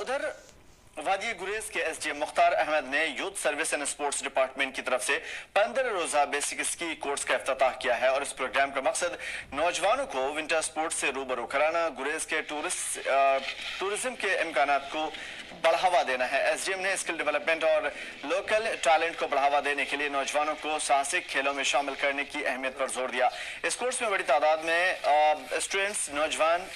उधर वादी गुरेज के एसडीएम मुख्तार अहमद ने youth service and sports department की तरफ से 15 रोजा बेसिक स्की कोर्स का इफ्तिताह किया है और इस प्रोग्राम का मकसद नौजवानों को विंटर स्पोर्ट्स से रूबरू कराना, गुरेज के टूरिज्म के इम्कानात को बढ़ावा देना है। एसडीएम ने स्किल डेवलपमेंट और लोकल टैलेंट को बढ़ावा देने के लिए नौजवानों को साहसिक खेलों में शामिल करने की अहमियत पर जोर दिया। इस कोर्स में बड़ी तादाद में स्टूडेंट्स नौजवान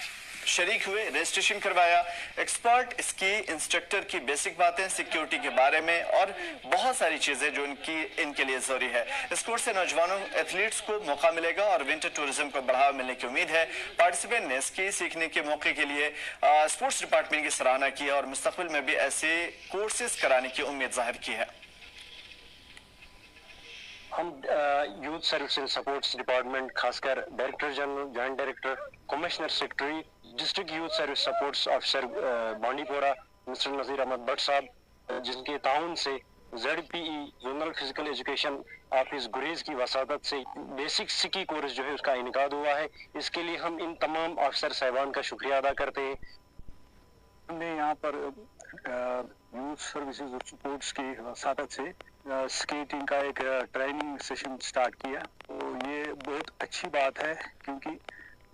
शरीक हुए, रजिस्ट्रेशन करवाया। एक्सपर्ट स्की इंस्ट्रक्टर की बेसिक बातें, सिक्योरिटी के बारे में और बहुत सारी चीजें जो इनके लिए जरूरी है। इस कोर्स से नौजवानों एथलीट्स को मौका मिलेगा और विंटर टूरिज्म को बढ़ावा मिलने की उम्मीद है। पार्टिसिपेंट ने स्की सीखने के मौके के लिए स्पोर्ट्स डिपार्टमेंट की सराहना की और मुस्तकबिल में भी ऐसे कोर्सेज कराने की उम्मीद जाहिर की है। हम youth service and sports department, खासकर director general, joint director, commissioner secretary, district youth service sports officer Bandipora mister Nazir Ahmad Bhat sahab, जिनके ताउन से ZPE zonal physical education office Gurez की वसादत से बेसिक स्की कोर्स जो है उसका इनकाद हुआ है। इसके लिए हम इन तमाम ऑफिसर साहबान का शुक्रिया अदा करते हैं। हमने यहाँ पर यूथ सर्विसेज और सपोर्ट्स की वसादत से स्केटिंग का एक ट्रेनिंग सेशन स्टार्ट किया। तो ये बहुत अच्छी बात है क्योंकि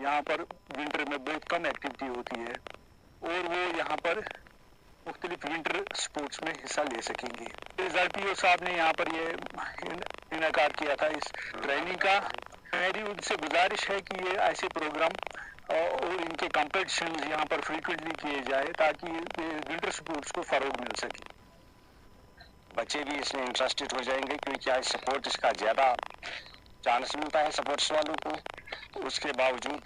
यहाँ पर विंटर में बहुत कम एक्टिविटी होती है और वो यहाँ पर मुख्तलिफ विंटर स्पोर्ट्स में हिस्सा ले सकेंगे। RPO साहब ने यहाँ पर ये इनकाद किया था इस ट्रेनिंग का। मेरी उनसे गुजारिश है कि ये ऐसे प्रोग्राम और इनके कॉम्पिटिशन यहाँ पर फ्रीक्वेंटली किए जाए ताकि विंटर स्पोर्ट्स को फरोग मिल सके। बच्चे भी इसमें इंटरेस्टेड हो जाएंगे क्योंकि आज सपोर्ट इसका ज़्यादा चांस मिलता है सपोर्ट्स वालों को। तो उसके बावजूद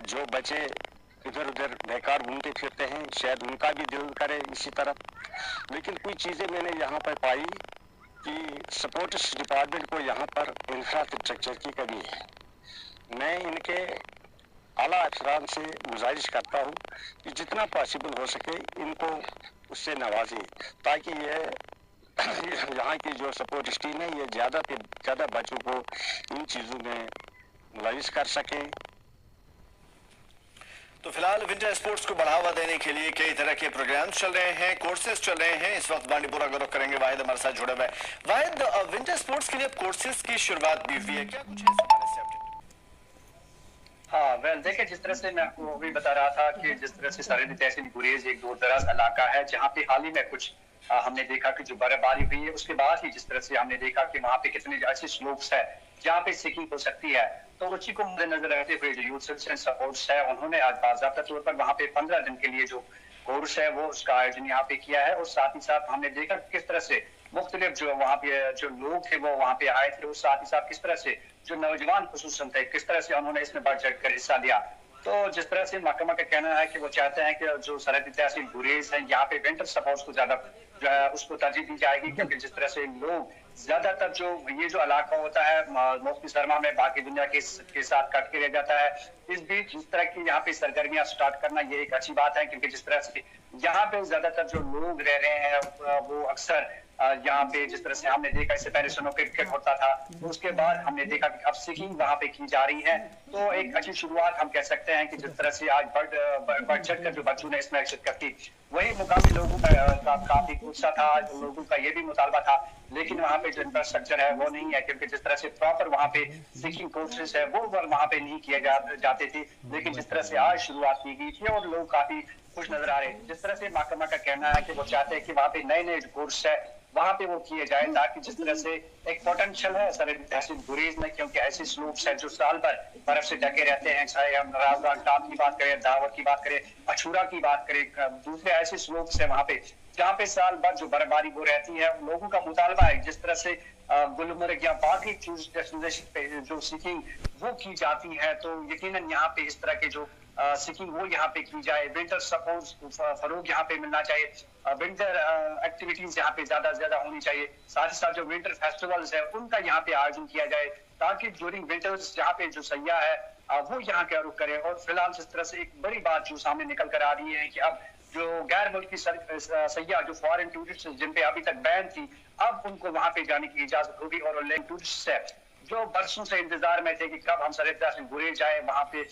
जो बच्चे इधर उधर बेकार घूमते फिरते हैं, शायद उनका भी दिल करे इसी तरफ। लेकिन कुछ चीज़ें मैंने यहाँ पर पाई कि सपोर्ट्स डिपार्टमेंट को यहाँ पर इंफ्रास्ट्रक्चर की कमी है। मैं इनके आला अफसरान से गुजारिश करता हूँ कि जितना पॉसिबल हो सके इनको उससे नवाजें ताकि ये यहाँ की जो सपोर्ट टीम है ये ज़्यादा से ज़्यादा बच्चों को इन चीज़ों में मुलविस कर सके। तो फिलहाल विंटर स्पोर्ट्स को बढ़ावा देने के लिए कई तरह के प्रोग्राम्स चल रहे हैं, कोर्सेज चल रहे हैं। इस वक्त बांडीपुरा का रुख करेंगे, वाहिद हमारे साथ जुड़े हुए हैं। वाहिद, विंटर स्पोर्ट्स के लिए कोर्सेज की शुरुआत भी हुई है, क्या कुछ है इस हवाले से अपडेट? हाँ, वेल देखिए, जिस तरह से मैं आपको अभी बता रहा था कि जिस तरह से सरहदी तहसील गुरेज एक दूर दराज इलाका है जहाँ पे हाल ही में कुछ हमने देखा कि जो बर्फबारी हुई है उसके बाद ही जिस तरह से हमने देखा कि वहाँ पे कितने अच्छे स्लोप्स है जहाँ पे स्कीइंग हो सकती है। तो उसी को मद्देनजर रखते हुए जो यूथ सर्विस एंड सपोर्ट्स है उन्होंने आज बाज़ाब्ता तौर पर वहाँ पे 15 दिन के लिए जो कोर्स है वो उसका आयोजन यहाँ पे किया है। और साथ ही साथ हमने देखा किस तरह से मुख्तलिफ जो वहाँ पे जो लोग थे वो वहाँ पे आए थे और साथ ही साथ किस तरह से जो नौजवान खुसूसन थे किस तरह से उन्होंने इसमें बढ़ चढ़ कर हिस्सा लिया। तो जिस तरह से महकमा का कहना है कि वो चाहते हैं कि जो सरहदी तहसील गुरेज है यहाँ पे विंटर सपोर्ट्स को ज्यादा जो है उसको तरजीह दी जाएगी क्योंकि जिस तरह से लोग ज्यादातर जो ये जो इलाका होता है मौसमी सरमा में बाकी दुनिया के साथ कट के रह जाता है। इस बीच जिस तरह की यहाँ पे सरगर्मियां स्टार्ट करना ये एक अच्छी बात है क्योंकि जिस तरह से यहाँ पे ज्यादातर जो लोग रह रहे हैं वो अक्सर यहाँ पे जिस तरह से हमने देखा इससे पहले स्नो क्रिकेट होता था उसके बाद हमने देखा कि अब स्कीइंग वहाँ पे की जा रही है। तो एक अच्छी शुरुआत हम कह सकते हैं कि जिस तरह से आज बढ़ चढ़ कर जो बच्चों ने इसमें शिरकत की वही मुकामी लोगों का काफी उत्साह था, लोगों का ये भी मुतालबा था। लेकिन वहाँ पे जो इंफ्रास्ट्रक्चर है वो नहीं है क्योंकि जिस तरह से प्रॉपर वहाँ पे स्कीइंग कोर्सेज है वो वहाँ पे नहीं किए जाते थे। लेकिन जिस तरह से आज शुरुआत की गई थी और लोग काफी खुश नजर आ रहे हैं। जिस तरह से महकमा का कहना है कि वो चाहते हैं कि वहाँ पे नए नए कोर्स है वहाँ पे वो किए जाए ताकि जिस तरह से एक पोटेंशियल है सरहदी तहसील गुरेज में क्योंकि ऐसे स्लोप्स है जो साल भर बर्फ से ढके रहते हैं। चाहे हम राजबाग टाप की बात करें, दावर की बात करें, अछूरा की बात करें, दूसरे ऐसे स्लोप्स है वहाँ पे जहाँ पे साल भर जो बर्फबारी वो रहती है। लोगों का मुतालबा है जिस तरह से गुलमर्ग या बाकी टूरिस्ट डेस्टिनेशन पे जो स्कीइंग वो की जाती है तो यकीनन यहाँ पे इस तरह के जो स्कीइंग वो यहाँ पे की जाए। विंटर सपोर्ट्स को फरोग यहाँ पे मिलना चाहिए, विंटर एक्टिविटीज यहाँ पे ज्यादा से ज्यादा होनी चाहिए। साथ ही साथ जो विंटर फेस्टिवल्स है उनका यहाँ पे आयोजन किया जाए ताकि ड्यूरिंग विंटर्स जहाँ पे जो सैयाह है वो यहाँ का रुख करे। और फिलहाल जिस तरह से एक बड़ी बात जो सामने निकल कर आ रही है कि अब जो गैर मुल्की सैयाह जो फॉरेन टूरिस्ट जिन पे अभी तक बैन थी अब उनको वहां पे जाने की इजाजत होगी। और टूरिस्ट है जो बरसों से इंतजार में थे कि कब हम सरहद गुरेज जाए, वहां पे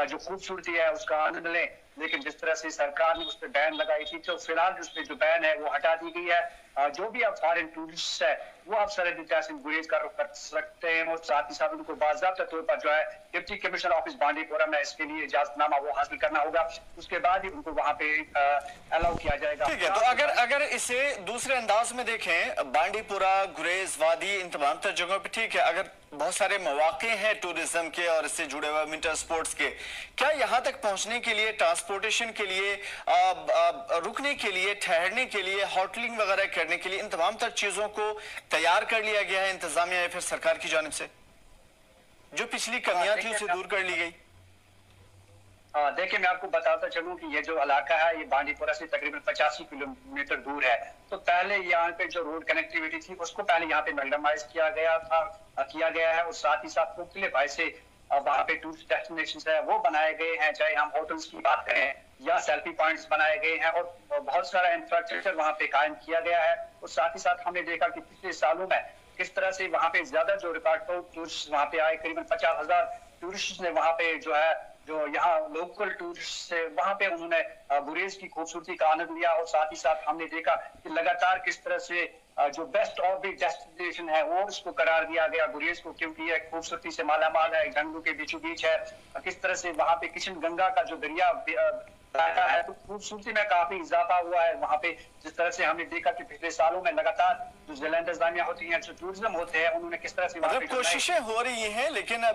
जो खूबसूरती है उसका आनंद लें, लेकिन जिस तरह से सरकार ने उस पर बैन लगाई थी, तो फिलहाल उस पर जो बैन है वो हटा दी गई है। जो भी अब फॉरेन टूरिस्ट है वो अब सरहदी तहसील गुरेज का रुख कर सकते हैं, और साथ ही साथ उनको बाज़ाब्ता तौर पर जो है डिप्टी कमिश्नर ऑफिस बांडीपोरा में इसके लिए इजाजतनामा वो हासिल करना होगा, उसके बाद ही उनको वहाँ पे अलाउ किया जाएगा। ठीक है, तो अगर इसे दूसरे अंदाज में देखें, बांडीपुरा, गुरेज वादी, इन तमाम तर जगहों पे ठीक है, अगर बहुत सारे मौके हैं टूरिज्म के और इससे जुड़े हुए विंटर स्पोर्ट्स के, क्या यहाँ तक पहुंचने के लिए, ट्रांसपोर्टेशन के लिए, रुकने के लिए, ठहरने के लिए, होटलिंग वगैरह करने के लिए इन तमाम तर चीजों को तैयार कर लिया गया है इंतजामिया या फिर सरकार की जानिब से? जो पिछली कमियां थी उसे दूर कर ली गई? देखिए, मैं आपको बताता चलूं कि ये जो इलाका है ये बांडीपुरा से तकरीबन 85 किलोमीटर दूर है। तो पहले यहाँ पे जो रोड कनेक्टिविटी थी उसको पहले यहाँ पे मैग्नामाइज किया गया है, और साथ ही साथ मुख्तलिफ ऐसे वहाँ पे टूरिस्ट डेस्टिनेशन है वो बनाए गए हैं, चाहे हम होटल्स की बात करें या सेल्फी पॉइंट्स बनाए गए हैं, और बहुत सारा इंफ्रास्ट्रक्चर वहाँ पे कायम किया गया है। और साथ ही साथ हमने देखा कि पिछले सालों में किस तरह से वहाँ पे ज्यादा जो रिकॉर्ड टूरिस्ट वहाँ पे आए, करीबन 50,000 टूरिस्ट ने वहाँ पे जो यहाँ लोकल टूरिस्ट से वहाँ पे उन्होंने गुरेज की खूबसूरती का आनंद लिया। और साथ ही साथ हमने देखा कि लगातार किस तरह से जो बेस्ट ऑर्बिट डेस्टिनेशन है वो उसको करार दिया गया गुरेज को, क्योंकि यह खूबसूरती से मालामाल है, जंगलों के बीचों बीच है। किस तरह से वहाँ पे किशन गंगा का जो दरिया बहता है, तो खूबसूरती में काफी इजाफा हुआ है वहाँ पे। जिस तरह से हमने देखा कि पिछले सालों में लगातार जो जिला इंतजामिया होती है, जो टूरिज्म होते हैं, उन्होंने किस तरह से कोशिशें हो रही हैं, लेकिन